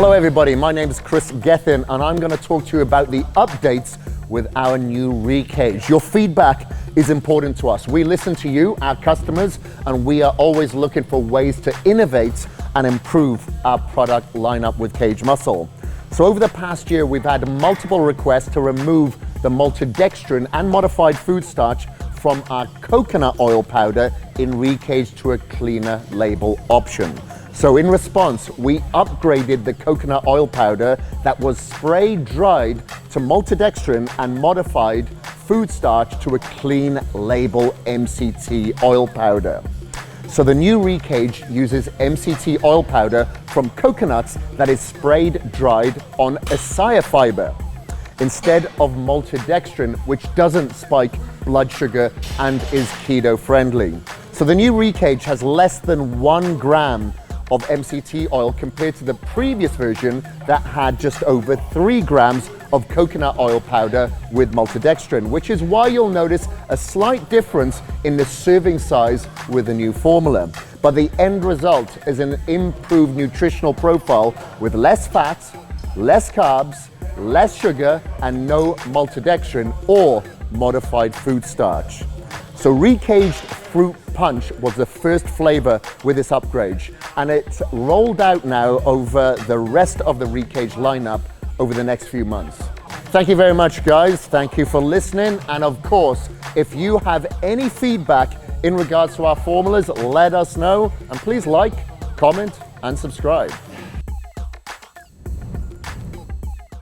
Hello everybody, my name is Kris Gethin and I'm going to talk to you about the updates with our new RE-KAGED. Your feedback is important to us. We listen to you, our customers, and we are always looking for ways to innovate and improve our product lineup with KAGEDMUSCLE. So over the past year, we've had multiple requests to remove the maltodextrin and modified food starch from our coconut oil powder in RE-KAGED to a cleaner label option. So in response, we upgraded the coconut oil powder that was spray dried to maltodextrin and modified food starch to a clean label MCT oil powder. So the new RE-KAGED uses MCT oil powder from coconuts that is sprayed dried on acai fiber instead of maltodextrin, which doesn't spike blood sugar and is keto friendly. So the new RE-KAGED has less than 1 gram of MCT oil compared to the previous version that had just over 3 grams of coconut oil powder with maltodextrin, which is why you'll notice a slight difference in the serving size with the new formula. But the end result is an improved nutritional profile with less fat, less carbs, less sugar, and no maltodextrin or modified food starch. So RE-KAGED Fruit Punch was the first flavor with this upgrade, and it's rolled out now over the rest of the RE-KAGED lineup over the next few months. Thank you very much, guys. Thank you for listening. And of course, if you have any feedback in regards to our formulas, let us know. And please like, comment, and subscribe.